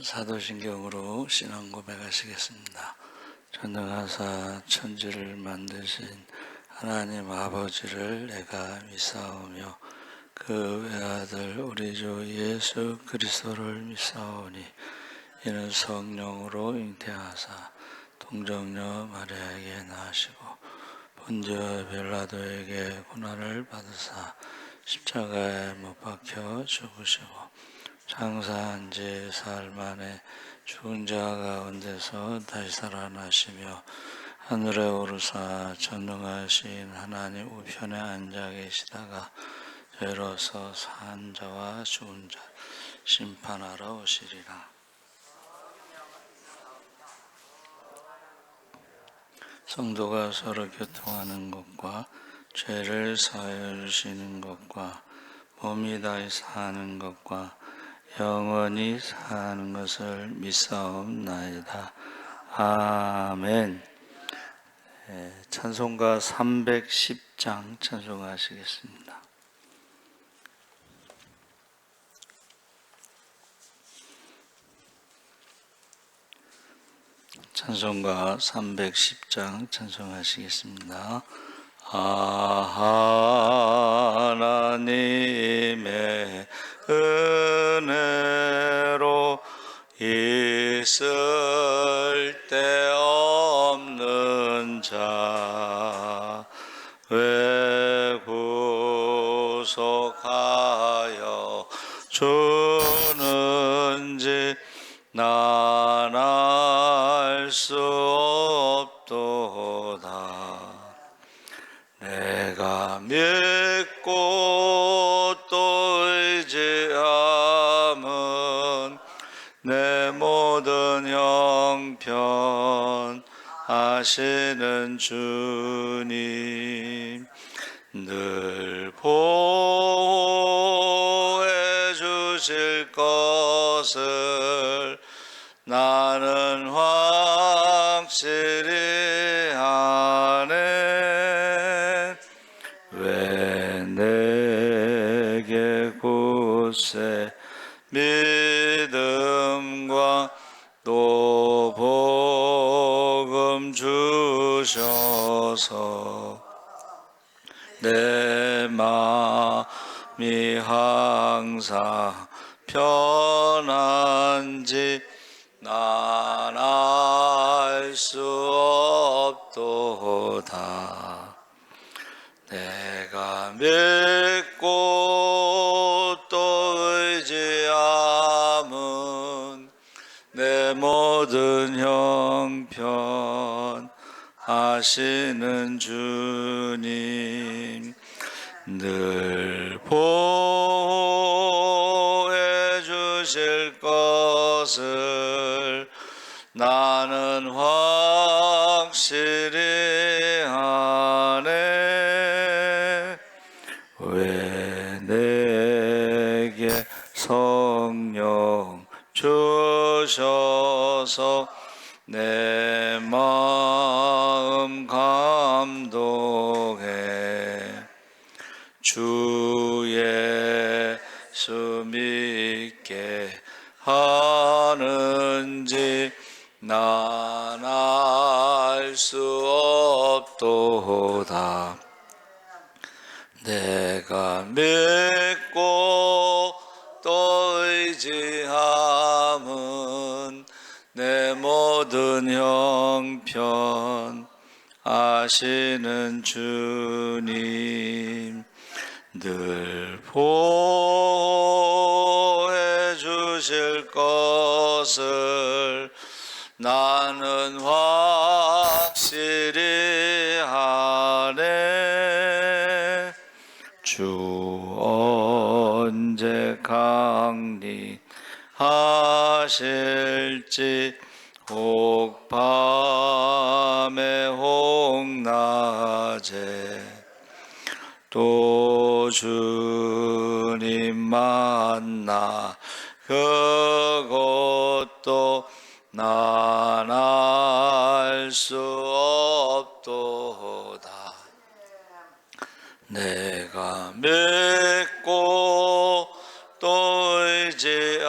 사도신경으로 신앙 고백하시겠습니다. 전능하사 천지를 만드신 하나님 아버지를 내가 믿사오며 그 외아들 우리 주 예수 그리스도를 믿사오니 이는 성령으로 잉태하사 동정녀 마리아에게 나시고 본디오 빌라도에게 고난을 받으사 십자가에 못 박혀 죽으시고 장사한 지 사흘 만에 죽은 자 가운데서 다시 살아나시며 하늘에 오르사 전능하신 하나님 우편에 앉아 계시다가 죄로서 산 자와 죽은 자 심판하러 오시리라. 성도가 서로 교통하는 것과 죄를 사하여 주시는 것과 몸이 다시 사는 것과 영원히 사는 것을 믿사옵나이다. 아멘. 찬송가 310장 찬송하시겠습니다. 찬송가 310장 찬송하시겠습니다. 하나님의 은혜로 있을 데 없는 자 왜 구속하여 주는지 난 알 수 없도다. 내가 믿고 또 의지함은 내 모든 형편 아시는 주님 늘 보호해 주실 것을 나는 확실히 아네. 왜 내게 굳세 믿음과 또 복음 주셔서 내 마음이 항상 편한지 난 알 수 없도다. 내가 믿고 또 의지함은 내 모든 형편 아시는 주님 늘 보호해 주실 것을 나는 확실히 아네. 왜 내게 성령 주셔서 내 마음 감동해 주 예수 믿게 하는지 난 알 수 없도다. 내가 믿고 또 의지함은 내 모든 형편 아시는 주님 늘 보호해 주실 것을 나는 확실히 아네. 주 언제 강림하실지 혹 밤에 혹 낮에 또 주님 만나 그것도 난 알 수 없도다. 내가 믿고 또 의지함은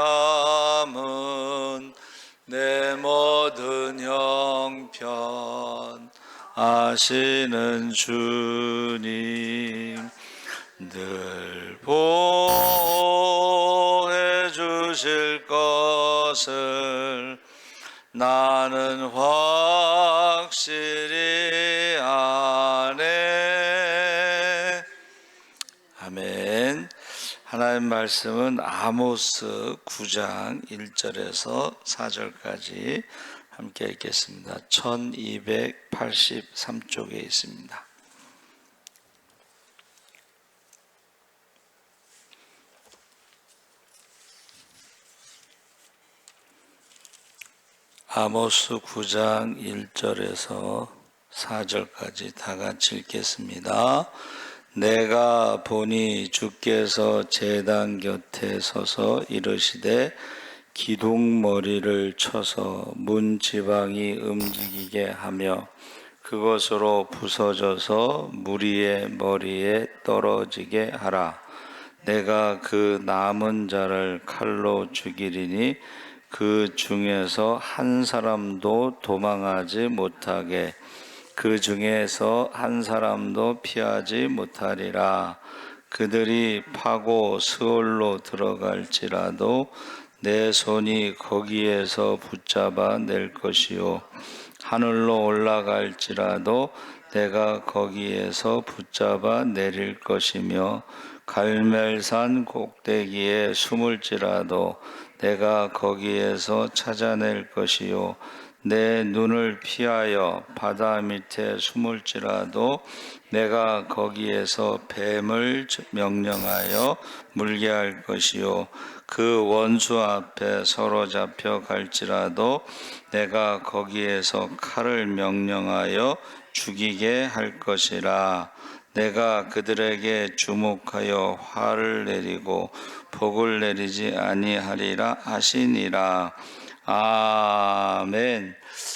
하시는 주님 늘 보호해 주실 것을 나는 확실히 아네. 아멘. 하나님 말씀은 아모스 9장 1절에서 4절까지 함께 읽겠습니다. 1283쪽에 있습니다. 아모스 9장 1절에서 4절까지 다 같이 읽겠습니다. 내가 보니 주께서 제단 곁에 서서 이르시되 기둥머리를 쳐서 문 지방이 움직이게 하며 그것으로 부서져서 무리의 머리에 떨어지게 하라. 내가 그 남은 자를 칼로 죽이리니 그 중에서 한 사람도 도망하지 못하게 그 중에서 한 사람도 피하지 못하리라. 그들이 파고 스올로 들어갈지라도 내 손이 거기에서 붙잡아 낼 것이요 하늘로 올라갈지라도 내가 거기에서 붙잡아 내릴 것이며 갈멜산 꼭대기에 숨을지라도 내가 거기에서 찾아낼 것이요 내 눈을 피하여 바다 밑에 숨을지라도 내가 거기에서 뱀을 명령하여 물게 할 것이요 그 원수 앞에 사로잡혀 갈지라도 내가 거기에서 칼을 명령하여 죽이게 할 것이라. 내가 그들에게 주목하여 화를 내리고 복을 내리지 아니하리라 하시니라. 아멘.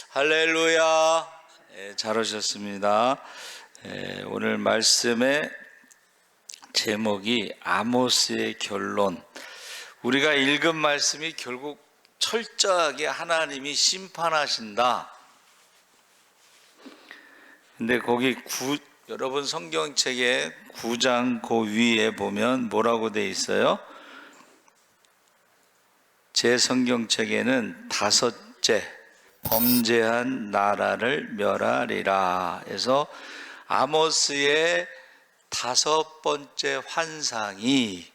할렐루야. 잘하셨습니다. 오늘 말씀의 제목이 아모스의 결론. 우리가 읽은 말씀이 결국 철저하게 하나님이 심판하신다. 근데 거기 여러분 성경책에 9장 그 위에 보면 뭐라고 돼 있어요? 제 성경책에는 5째 범죄한 나라를 멸하리라 해서 아모스의 5번째 환상이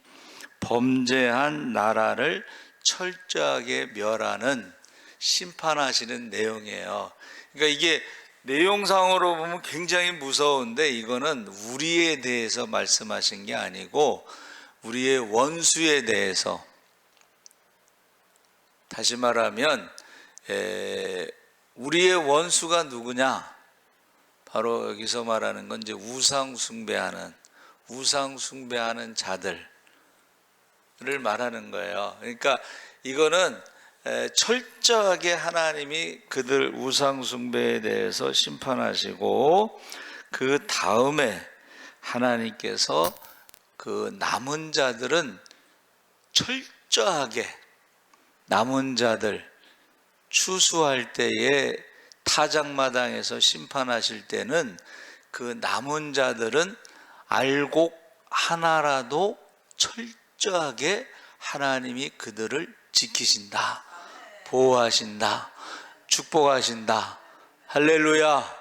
범죄한 나라를 철저하게 멸하는 심판하시는 내용이에요. 그러니까 이게 내용상으로 보면 굉장히 무서운데 이거는 우리에 대해서 말씀하신 게 아니고 우리의 원수에 대해서, 다시 말하면 우리의 원수가 누구냐? 바로 여기서 말하는 건 이제 우상 숭배하는 자들을 말하는 거예요. 그러니까 이거는 철저하게 하나님이 그들 우상 숭배에 대해서 심판하시고 그 다음에 하나님께서 그 남은 자들은 철저하게 남은 자들 추수할 때에 타작마당에서 심판하실 때는 그 남은 자들은 알곡 하나라도 철저하게 하나님이 그들을 지키신다, 보호하신다, 축복하신다. 할렐루야.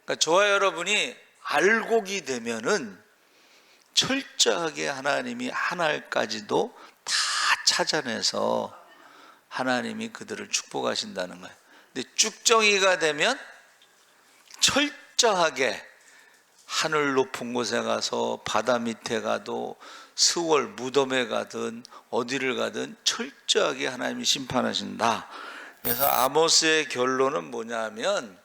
그러니까 저와 여러분이 알곡이 되면은 철저하게 하나님이 하나까지도 다 찾아내서 하나님이 그들을 축복하신다는 거예요. 근데 쭉정이가 되면 철저하게 하늘 높은 곳에 가서 바다 밑에 가도 스월 무덤에 가든 어디를 가든 철저하게 하나님이 심판하신다. 그래서 아모스의 결론은 뭐냐면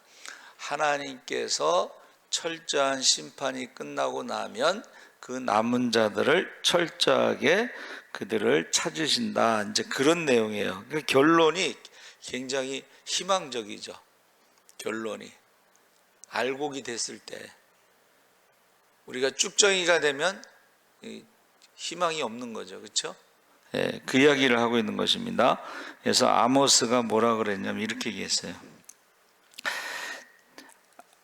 하나님께서 철저한 심판이 끝나고 나면 그 남은 자들을 철저하게 그들을 찾으신다. 이제 그런 내용이에요. 그러니까 결론이 굉장히 희망적이죠. 결론이 알곡이 됐을 때 우리가 쭉정이가 되면 희망이 없는 거죠. 그렇죠? 예, 그 이야기를 하고 있는 것입니다. 그래서 아모스가 뭐라 그랬냐면 이렇게 얘기했어요.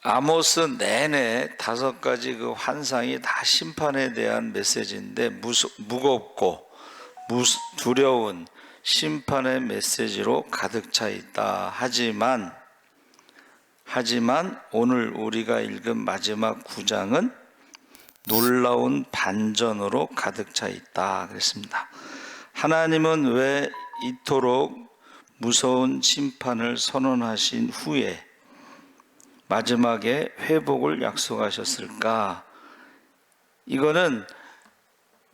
아모스 내내 5가지 그 환상이 다 심판에 대한 메시지인데 무겁고 두려운 심판의 메시지로 가득 차 있다. 하지만 오늘 우리가 읽은 마지막 9장은 놀라운 반전으로 가득 차 있다 그랬습니다. 하나님은 왜 이토록 무서운 심판을 선언하신 후에 마지막에 회복을 약속하셨을까? 이거는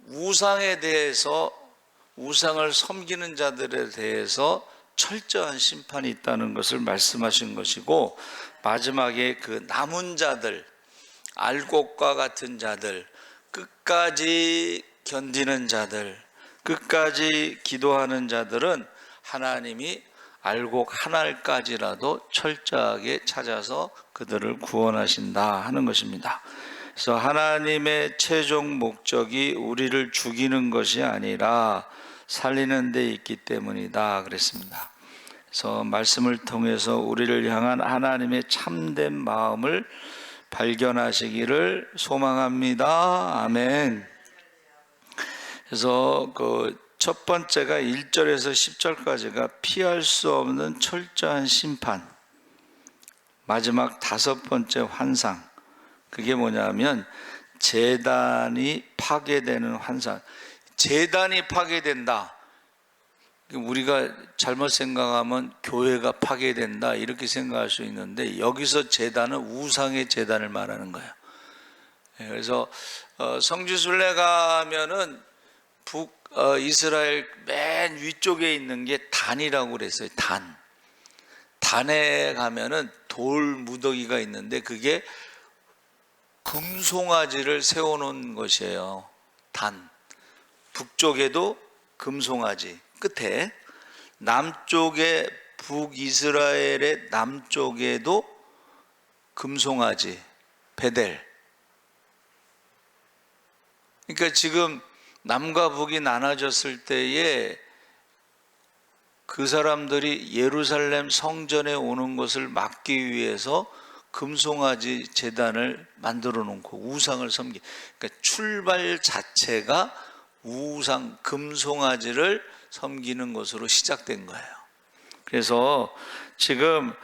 우상에 대해서, 우상을 섬기는 자들에 대해서 철저한 심판이 있다는 것을 말씀하신 것이고, 마지막에 그 남은 자들, 알곡과 같은 자들, 끝까지 견디는 자들, 끝까지 기도하는 자들은 하나님이 알곡 하나까지라도 철저하게 찾아서 그들을 구원하신다 하는 것입니다. 그래서 하나님의 최종 목적이 우리를 죽이는 것이 아니라 살리는 데 있기 때문이다 그랬습니다. 그래서 말씀을 통해서 우리를 향한 하나님의 참된 마음을 발견하시기를 소망합니다. 아멘. 그래서 그 첫 번째가 1절에서 10절까지가 피할 수 없는 철저한 심판, 마지막 5번째 환상, 그게 뭐냐면 제단이 파괴되는 환상. 제단이 파괴된다, 우리가 잘못 생각하면 교회가 파괴된다 이렇게 생각할 수 있는데, 여기서 제단은 우상의 제단을 말하는 거예요. 그래서 성지순례 가면은 이스라엘 맨 위쪽에 있는 게 단이라고 그랬어요. 단에 가면은 돌 무더기가 있는데 그게 금송아지를 세워놓은 것이에요. 단. 북쪽에도 금송아지 끝에, 남쪽에 북이스라엘의 남쪽에도 금송아지 베델. 그러니까 지금 남과 북이 나눠졌을 때에 그 사람들이 예루살렘 성전에 오는 것을 막기 위해서 금송아지 제단을 만들어 놓고 우상을 섬기, 그러니까 출발 자체가 우상 금송아지를 섬기는 것으로 시작된 거예요. 그래서 지금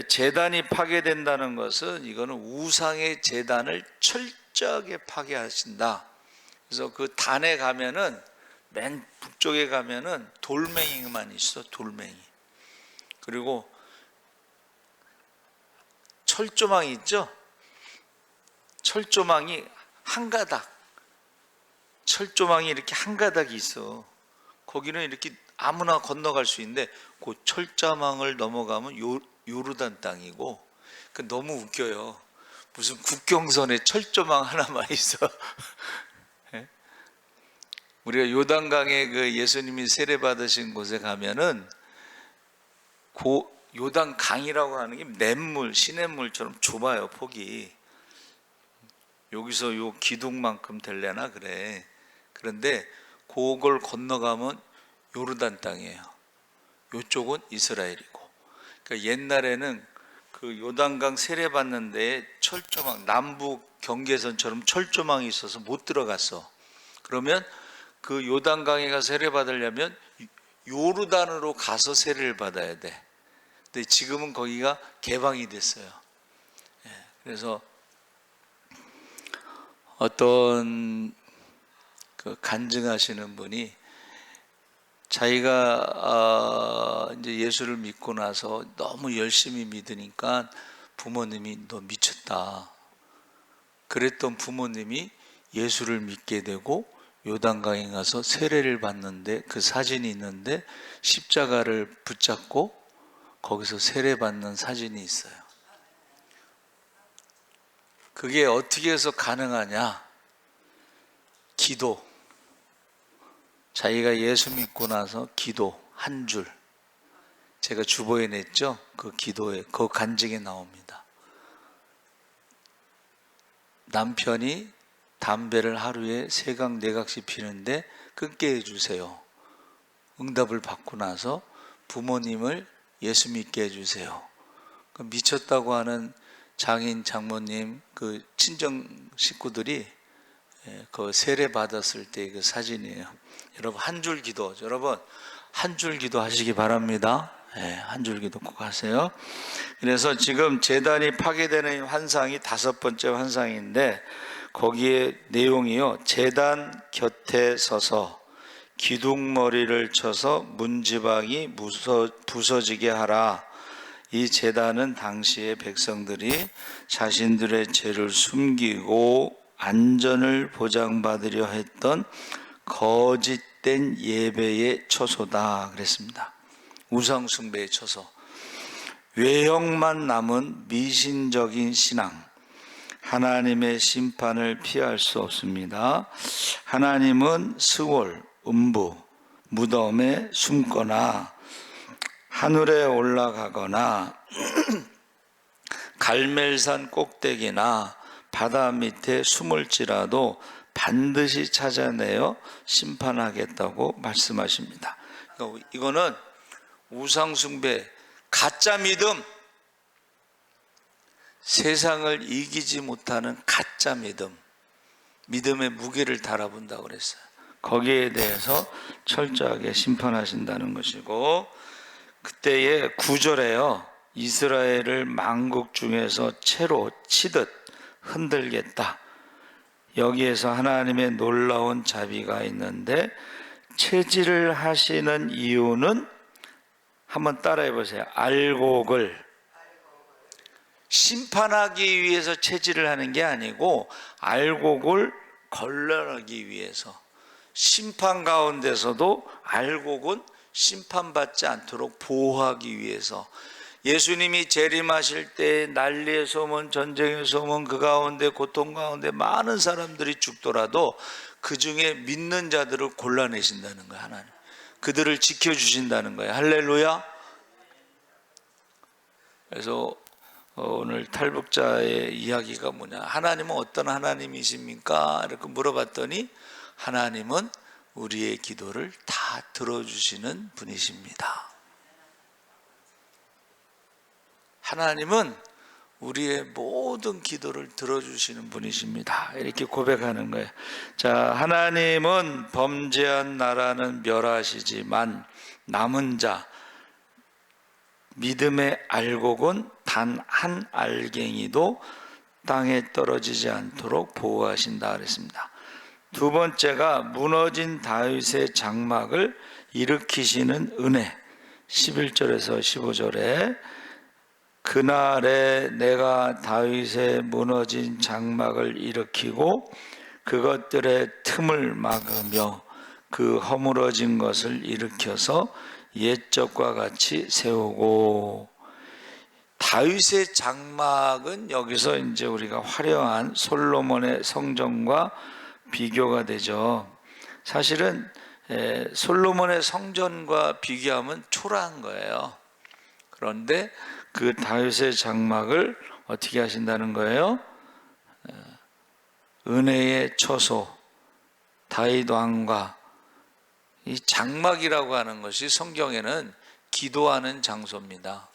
제단이 파괴된다는 것은 이거는 우상의 제단을 철저하게 파괴하신다. 그래서 그 단에 가면은 맨 북쪽에 가면은 돌멩이만 있어, 돌멩이. 그리고 철조망이 있죠? 철조망이 한 가닥, 철조망이 이렇게 한 가닥이 있어. 거기는 이렇게 아무나 건너갈 수 있는데 그 철조망을 넘어가면 요르단 땅이고, 그 너무 웃겨요. 무슨 국경선에 철조망 하나만 있어. 우리가 요단강에 그 예수님이 세례 받으신 곳에 가면은 그 요단강이라고 하는 게 냇물, 시냇물처럼 좁아요, 폭이. 여기서 요 기둥만큼 될래나 그래. 그런데 그걸 건너가면 요르단 땅이에요. 요쪽은 이스라엘이고. 그러니까 옛날에는 그 요단강 세례 받는데 철조망, 남북 경계선처럼 철조망이 있어서 못 들어갔어. 그러면 그 요단강에 가서 세례 받으려면 요르단으로 가서 세례를 받아야 돼. 근데 지금은 거기가 개방이 됐어요. 그래서 어떤 그 간증하시는 분이 자기가 이제 예수를 믿고 나서 너무 열심히 믿으니까 부모님이 너 미쳤다 그랬던 부모님이 예수를 믿게 되고 요단강에 가서 세례를 받는데 그 사진이 있는데 십자가를 붙잡고 거기서 세례 받는 사진이 있어요. 그게 어떻게 해서 가능하냐? 기도. 자기가 예수 믿고 나서 기도 한 줄. 제가 주보에 냈죠? 그 기도에, 그 간증에 나옵니다. 남편이 담배를 하루에 3강 4각씩 피는데 끊게 해주세요. 응답을 받고 나서 부모님을 예수 믿게 해주세요. 미쳤다고 하는 장인 장모님 그 친정 식구들이 그 세례 받았을 때 그 사진이에요. 여러분 한 줄 기도, 여러분 한 줄 기도 하시기 바랍니다. 한 줄 기도 꼭 하세요. 그래서 지금 제단이 파괴되는 환상이 5번째 환상인데, 거기에 내용이요, 제단 곁에 서서 기둥머리를 쳐서 문지방이 부서지게 하라. 이 제단은 당시의 백성들이 자신들의 죄를 숨기고 안전을 보장받으려 했던 거짓된 예배의 처소다 그랬습니다. 우상 숭배의 처소. 외형만 남은 미신적인 신앙, 하나님의 심판을 피할 수 없습니다. 하나님은 스월, 음부, 무덤에 숨거나 하늘에 올라가거나 갈멜산 꼭대기나 바다 밑에 숨을지라도 반드시 찾아내어 심판하겠다고 말씀하십니다. 이거는 우상숭배, 가짜 믿음, 세상을 이기지 못하는 가짜 믿음, 믿음의 무게를 달아본다고 그랬어요. 거기에 대해서 철저하게 심판하신다는 것이고, 그때의 9절에요, 이스라엘을 만국 중에서 채로 치듯 흔들겠다. 여기에서 하나님의 놀라운 자비가 있는데, 체질을 하시는 이유는 한번 따라해 보세요. 알곡을 심판하기 위해서 체질을 하는 게 아니고, 알곡을 걸러내기 위해서. 심판 가운데서도 알곡은 심판받지 않도록 보호하기 위해서. 예수님이 재림하실 때 난리의 소문, 전쟁의 소문, 그 가운데 고통 가운데 많은 사람들이 죽더라도 그 중에 믿는 자들을 골라내신다는 거예요. 하나님 그들을 지켜주신다는 거예요. 할렐루야. 그래서 오늘 탈북자의 이야기가 뭐냐, 하나님은 어떤 하나님이십니까? 이렇게 물어봤더니, 하나님은 우리의 기도를 다 들어주시는 분이십니다. 하나님은 우리의 모든 기도를 들어주시는 분이십니다. 이렇게 고백하는 거예요. 자, 하나님은 범죄한 나라는 멸하시지만 남은 자, 믿음의 알곡은 단 한 알갱이도 땅에 떨어지지 않도록 보호하신다 그랬습니다. 두 번째가 무너진 다윗의 장막을 일으키시는 은혜. 11절에서 15절에 그날에 내가 다윗의 무너진 장막을 일으키고 그것들의 틈을 막으며 그 허물어진 것을 일으켜서 옛적과 같이 세우고. 다윗의 장막은 여기서 이제 우리가 화려한 솔로몬의 성전과 비교가 되죠. 사실은 솔로몬의 성전과 비교하면 초라한 거예요. 그런데 그 다윗의 장막을 어떻게 하신다는 거예요? 은혜의 처소, 다윗 왕과. 이 장막이라고 하는 것이 성경에는 기도하는 장소입니다.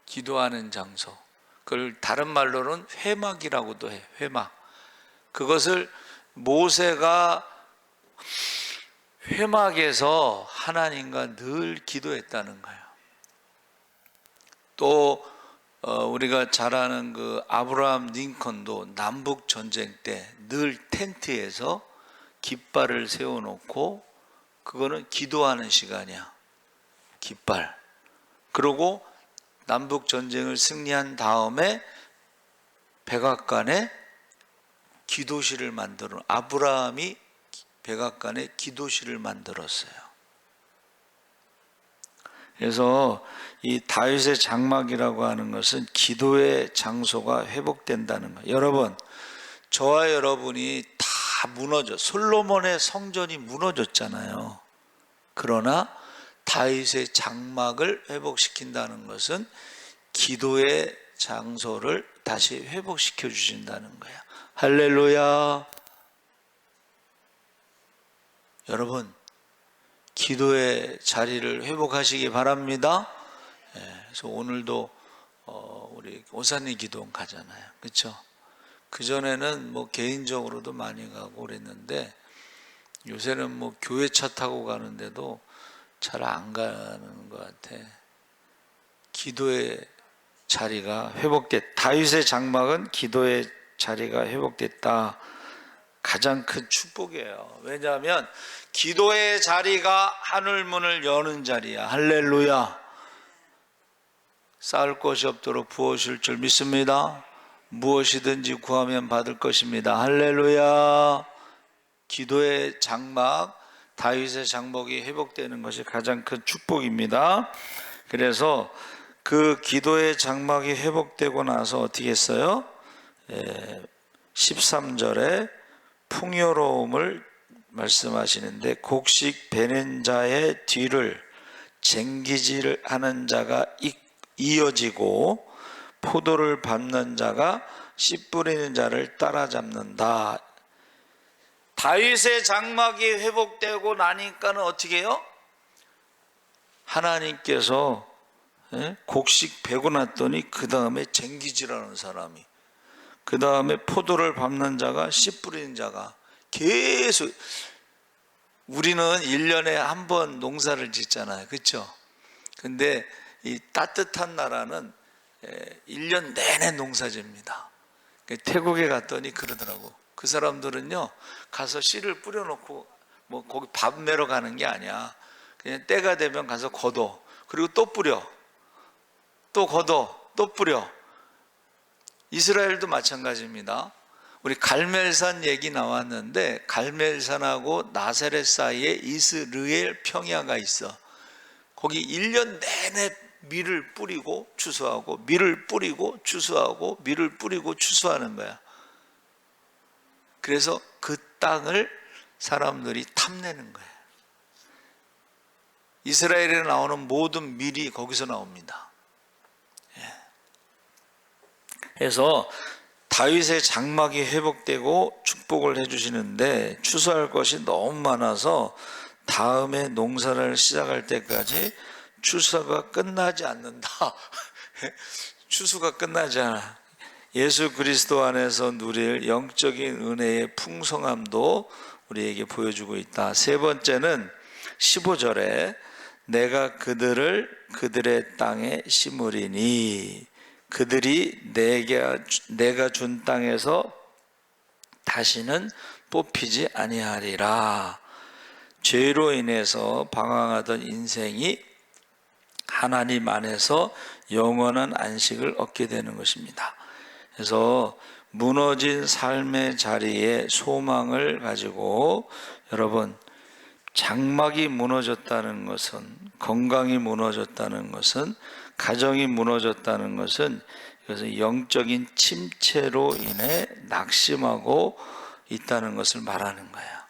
기도하는 장소. 그걸 다른 말로는 회막이라고도 해요. 회막. 그것을 모세가 회막에서 하나님과 늘 기도했다는 거예요. 또 우리가 잘 아는 그 아브라함 링컨도 남북 전쟁 때 늘 텐트에서 깃발을 세워놓고, 그거는 기도하는 시간이야. 깃발. 그리고 남북 전쟁을 승리한 다음에 백악관에 기도실을 만들어, 아브라함이 백악관에 기도실을 만들었어요. 그래서 이 다윗의 장막이라고 하는 것은 기도의 장소가 회복된다는 거예요. 여러분, 저와 여러분이 다 무너져, 솔로몬의 성전이 무너졌잖아요. 그러나 다윗의 장막을 회복시킨다는 것은 기도의 장소를 다시 회복시켜 주신다는 거예요. 할렐루야. 여러분, 기도의 자리를 회복하시기 바랍니다. 그래서 오늘도 우리 오산리 기도원 가잖아요. 그렇죠? 그전에는 뭐 개인적으로도 많이 가고 그랬는데 요새는 뭐 교회 차 타고 가는데도 잘 안 가는 것 같아. 기도의 자리가 회복됐다. 다윗의 장막은 기도의 자리가 회복됐다. 가장 큰 축복이에요. 왜냐하면 기도의 자리가 하늘문을 여는 자리야. 할렐루야. 쌓을 것이 없도록 부어주실 줄 믿습니다. 무엇이든지 구하면 받을 것입니다. 할렐루야. 기도의 장막, 다윗의 장막이 회복되는 것이 가장 큰 축복입니다. 그래서 그 기도의 장막이 회복되고 나서 어떻게 했어요? 13절에 풍요로움을 말씀하시는데, 곡식 베는 자의 뒤를 쟁기질 하는 자가 이어지고 포도를 밟는 자가 씨 뿌리는 자를 따라잡는다. 다윗의 장막이 회복되고 나니까는 어떻게 해요? 하나님께서 곡식 베고 났더니 그 다음에 쟁기질하는 사람이, 그 다음에 포도를 밟는 자가 씨 뿌리는 자가 계속. 우리는 1년에 한 번 농사를 짓잖아요. 그렇죠? 근데 이 따뜻한 나라는 1년 내내 농사집니다. 태국에 갔더니 그러더라고. 그 사람들은요, 가서 씨를 뿌려놓고 뭐 거기 밥 매러 가는 게 아니야. 그냥 때가 되면 가서 걷어. 그리고 또 뿌려. 또 걷어. 또 뿌려. 이스라엘도 마찬가지입니다. 우리 갈멜산 얘기 나왔는데, 갈멜산하고 나사렛 사이에 이스르엘 평야가 있어. 거기 1년 내내 밀을 뿌리고 추수하고, 밀을 뿌리고 추수하고, 밀을 뿌리고 추수하는 거야. 그래서 그 땅을 사람들이 탐내는 거예요. 이스라엘에 나오는 모든 밀이 거기서 나옵니다. 그래서 다윗의 장막이 회복되고 축복을 해주시는데, 추수할 것이 너무 많아서 다음에 농사를 시작할 때까지 추수가 끝나지 않는다. 추수가 끝나지 않아. 예수 그리스도 안에서 누릴 영적인 은혜의 풍성함도 우리에게 보여주고 있다. 세 번째는 15절에 내가 그들을 그들의 땅에 심으리니 그들이 내가 준 땅에서 다시는 뽑히지 아니하리라. 죄로 인해서 방황하던 인생이 하나님 안에서 영원한 안식을 얻게 되는 것입니다. 그래서 무너진 삶의 자리에 소망을 가지고, 여러분, 장막이 무너졌다는 것은, 건강이 무너졌다는 것은, 가정이 무너졌다는 것은, 이것은 영적인 침체로 인해 낙심하고 있다는 것을 말하는 거예요.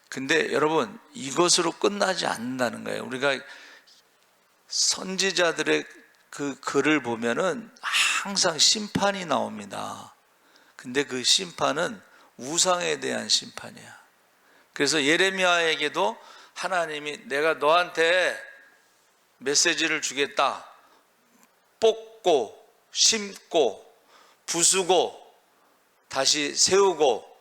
근데 여러분, 이것으로 끝나지 않는다는 거예요. 우리가 선지자들의 그 글을 보면은 항상 심판이 나옵니다. 근데 그 심판은 우상에 대한 심판이야. 그래서 예레미야에게도 하나님이 내가 너한테 메시지를 주겠다. 뽑고 심고 부수고 다시 세우고,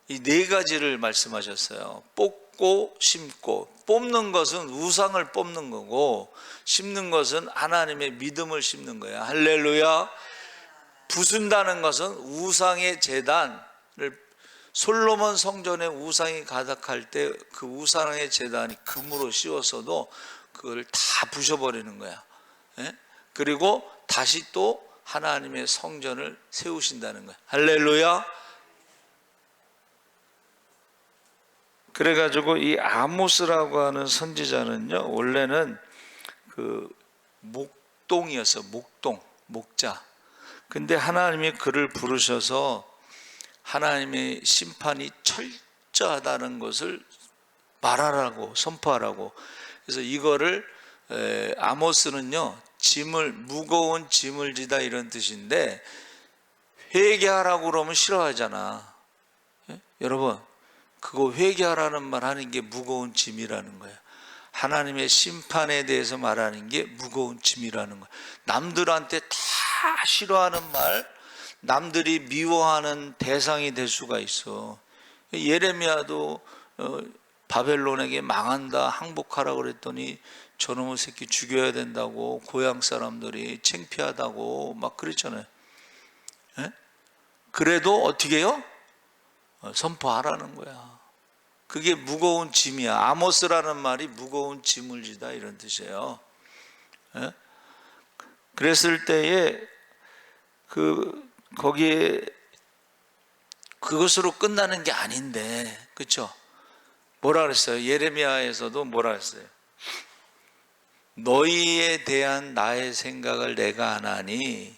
이 네 가지를 말씀하셨어요. 뽑고 심고. 뽑는 것은 우상을 뽑는 거고, 심는 것은 하나님의 믿음을 심는 거야. 할렐루야. 부순다는 것은 우상의 제단을, 솔로몬 성전에 우상이 가득할 때 그 우상의 제단이 금으로 씌웠어도 그걸 다 부셔버리는 거야. 그리고 다시 또 하나님의 성전을 세우신다는 거야. 할렐루야. 그래가지고 이 아모스라고 하는 선지자는요, 원래는 그 목동이었어. 목자. 근데 하나님이 그를 부르셔서 하나님의 심판이 철저하다는 것을 말하라고, 선포하라고. 그래서 이거를 아모스는요, 무거운 짐을 지다 이런 뜻인데, 회개하라고 그러면 싫어하잖아. 여러분, 그거 회개하라는 말 하는 게 무거운 짐이라는 거예요. 하나님의 심판에 대해서 말하는 게 무거운 짐이라는 거예요. 남들한테 다 싫어하는 말, 남들이 미워하는 대상이 될 수가 있어. 예레미야도 바벨론에게 망한다, 항복하라 그랬더니 저놈의 새끼 죽여야 된다고 고향 사람들이 창피하다고 막 그랬잖아요. 예? 그래도 어떻게 해요? 선포하라는 거야. 그게 무거운 짐이야. 아모스라는 말이 무거운 짐을 지다 이런 뜻이에요. 예? 그랬을 때에 거기에 그것으로 끝나는 게 아닌데, 그렇죠? 뭐라 그랬어요? 예레미야에서도 뭐라 그랬어요? 너희에 대한 나의 생각을 내가 하나니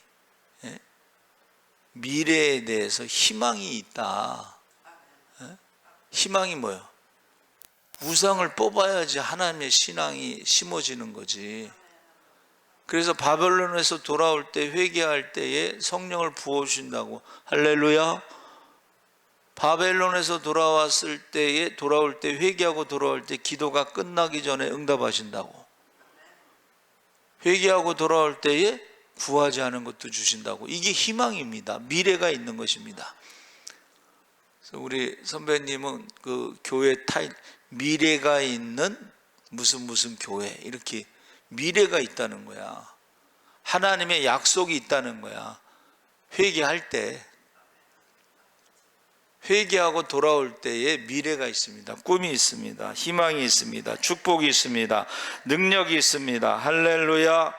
미래에 대해서 희망이 있다. 희망이 뭐예요? 우상을 뽑아야지 하나님의 신앙이 심어지는 거지. 그래서 바벨론에서 돌아올 때 회개할 때에 성령을 부어주신다고. 할렐루야. 바벨론에서 돌아왔을 때에 돌아올 때 회개하고 돌아올 때 기도가 끝나기 전에 응답하신다고. 회개하고 돌아올 때에 구하지 않은 것도 주신다고. 이게 희망입니다. 미래가 있는 것입니다. 그래서 우리 선배님은 그 교회 미래가 있는 무슨 교회, 이렇게 미래가 있다는 거야. 하나님의 약속이 있다는 거야. 회개할 때, 회개하고 돌아올 때에 미래가 있습니다. 꿈이 있습니다. 희망이 있습니다. 축복이 있습니다. 능력이 있습니다. 할렐루야.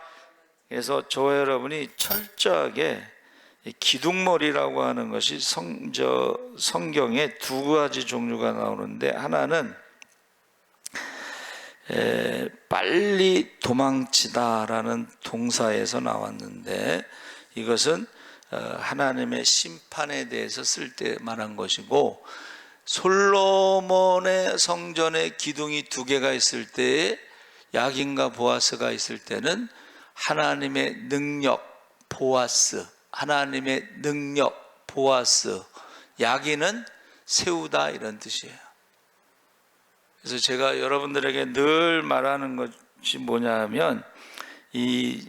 그래서 저와 여러분이 철저하게 기둥머리라고 하는 것이 성경에 두 가지 종류가 나오는데, 하나는 빨리 도망치다라는 동사에서 나왔는데, 이것은 하나님의 심판에 대해서 쓸 때 말한 것이고, 솔로몬의 성전에 기둥이 두 개가 있을 때에 야긴과 보아스가 있을 때는 하나님의 능력 보아스, 하나님의 능력 보아스, 야긴은 세우다 이런 뜻이에요. 그래서 제가 여러분들에게 늘 말하는 것이 뭐냐 하면, 이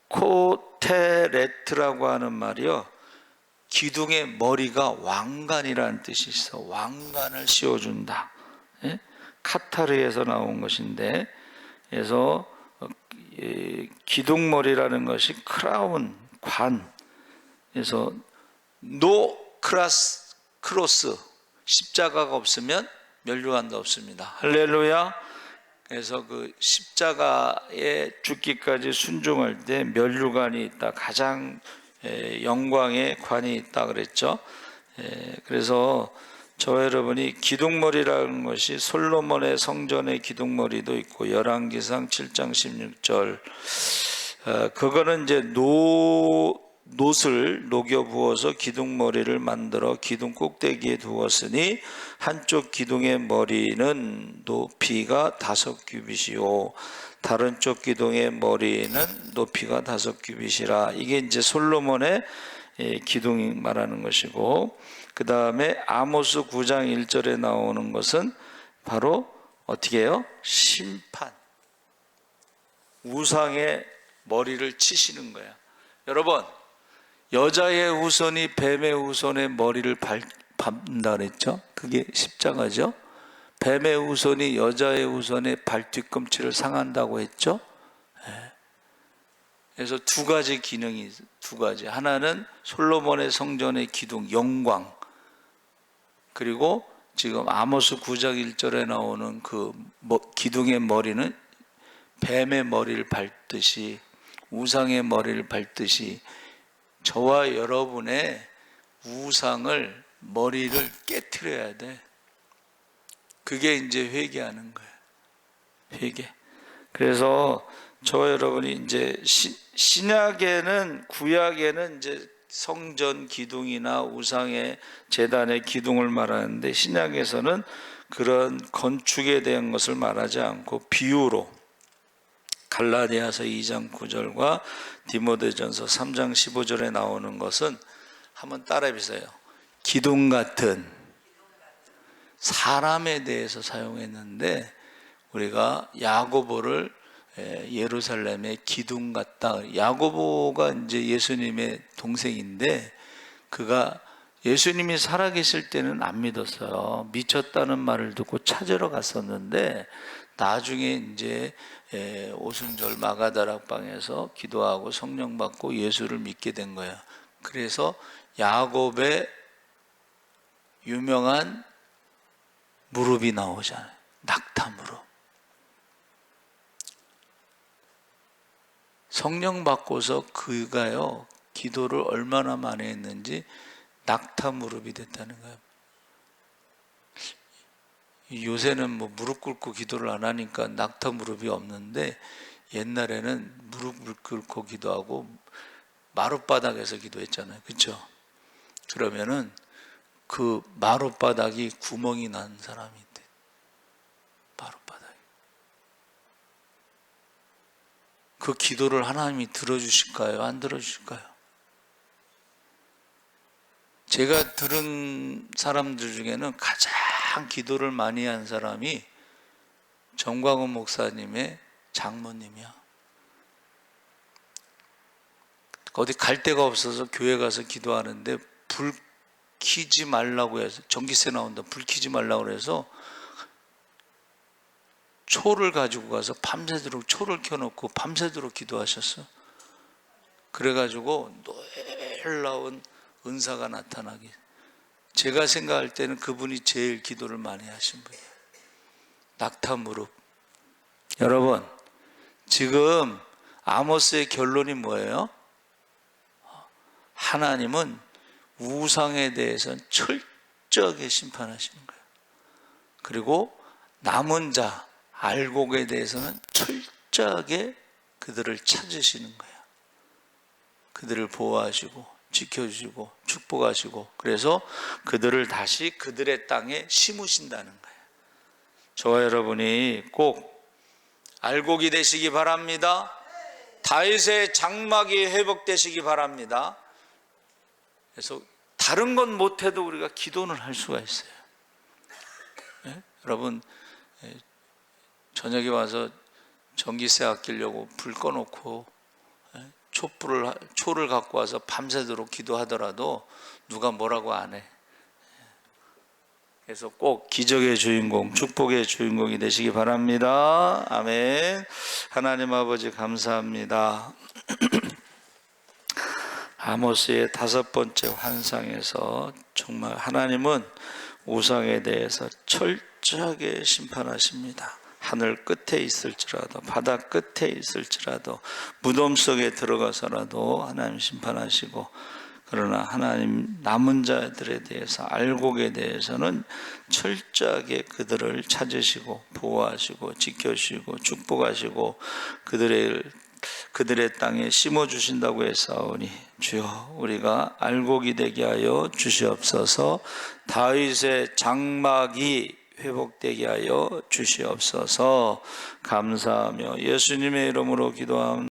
코테레트라고 하는 말이요, 기둥의 머리가 왕관이라는 뜻이 있어. 왕관을 씌워준다. 예? 카타르에서 나온 것인데, 그래서 기둥머리라는 것이 크라운, 관. 그래서 노 크로스, 십자가가 없으면 면류관도 없습니다. 할렐루야. 그래서 그 십자가에 죽기까지 순종할 때 면류관이 있다. 가장 영광의 관이 있다 그랬죠. 그래서 저와 여러분이 기둥머리라는 것이 솔로몬의 성전의 기둥머리도 있고, 열왕기상 7장 16절, 그거는 이제 놋을 녹여 부어서 기둥머리를 만들어 기둥 꼭대기에 두었으니 한쪽 기둥의 머리는 높이가 5규빗이요 다른 쪽 기둥의 머리는 높이가 5규빗이라. 이게 이제 솔로몬의 기둥이 말하는 것이고, 그 다음에 아모스 9장 1절에 나오는 것은 바로 어떻게 해요? 심판, 우상의 머리를 치시는 거야. 여러분, 여자의 후손이 뱀의 후손의 머리를 밟는다 그랬죠? 그게 십자가죠. 뱀의 후손이 여자의 후손의 발 뒤꿈치를 상한다고 했죠. 그래서 두 가지 기능이, 두 가지. 하나는 솔로몬의 성전의 기둥, 영광. 그리고 지금 아모스 9장 1절에 나오는 그 기둥의 머리는 뱀의 머리를 밟듯이, 우상의 머리를 밟듯이 저와 여러분의 우상을, 머리를 깨트려야 돼. 그게 이제 회개하는 거예요. 회개. 그래서 저와 여러분이 이제 신약에는, 구약에는 이제 성전 기둥이나 우상의 제단의 기둥을 말하는데, 신약에서는 그런 건축에 대한 것을 말하지 않고 비유로 갈라디아서 2장 9절과 디모데전서 3장 15절에 나오는 것은 한번 따라해 보세요. 기둥 같은 사람에 대해서 사용했는데, 우리가 야고보를 예루살렘의 기둥 같다. 야고보가 이제 예수님의 동생인데 그가 예수님이 살아계실 때는 안 믿었어요. 미쳤다는 말을 듣고 찾으러 갔었는데 나중에 이제 오순절 마가다락방에서 기도하고 성령 받고 예수를 믿게 된 거예요. 그래서 야곱의 유명한 무릎이 나오잖아요. 낙타 무릎. 성령 받고서 그가요 기도를 얼마나 많이 했는지 낙타 무릎이 됐다는 거예요. 요새는 뭐 무릎 꿇고 기도를 안 하니까 낙타 무릎이 없는데 옛날에는 무릎을 꿇고 기도하고 마룻바닥에서 기도했잖아요. 그렇죠? 그러면은 그 마룻바닥이 구멍이 난 사람이 있대. 마룻바닥이. 그 기도를 하나님이 들어주실까요? 안 들어주실까요? 제가 들은 사람들 중에는 가장 기도를 많이 한 사람이 정광훈 목사님의 장모님이야. 어디 갈 데가 없어서 교회 가서 기도하는데 불 켜지 말라고 해서 전기세 나온다. 불 켜지 말라고 해서 초를 가지고 가서 밤새도록 초를 켜놓고 밤새도록 기도하셨어. 그래가지고 놀라운 은사가 나타나기. 제가 생각할 때는 그분이 제일 기도를 많이 하신 분이에요. 낙타 무릎. 여러분, 지금 아모스의 결론이 뭐예요? 하나님은 우상에 대해서는 철저하게 심판하시는 거예요. 그리고 남은 자, 알곡에 대해서는 철저하게 그들을 찾으시는 거예요. 그들을 보호하시고 지켜주시고 축복하시고 그래서 그들을 다시 그들의 땅에 심으신다는 거예요. 저와 여러분이 꼭 알곡이 되시기 바랍니다. 다윗의 장막이 회복되시기 바랍니다. 그래서 다른 건 못해도 우리가 기도는 할 수가 있어요. 네? 여러분 저녁에 와서 전기세 아끼려고 불 꺼놓고 초를 갖고 와서 밤새도록 기도하더라도 누가 뭐라고 안 해. 그래서 꼭 기적의 주인공, 축복의 주인공이 되시기 바랍니다. 아멘. 하나님 아버지 감사합니다. 아모스의 5번째 환상에서 정말 하나님은 우상에 대해서 철저하게 심판하십니다. 하늘 끝에 있을지라도 바다 끝에 있을지라도 무덤 속에 들어가서라도 하나님 심판하시고 그러나 하나님 남은 자들에 대해서 알곡에 대해서는 철저하게 그들을 찾으시고 보호하시고 지켜주시고 축복하시고 그들의 땅에 심어주신다고 했사오니 주여 우리가 알곡이 되게 하여 주시옵소서. 다윗의 장막이 회복되게 하여 주시옵소서. 감사하며 예수님의 이름으로 기도합니다.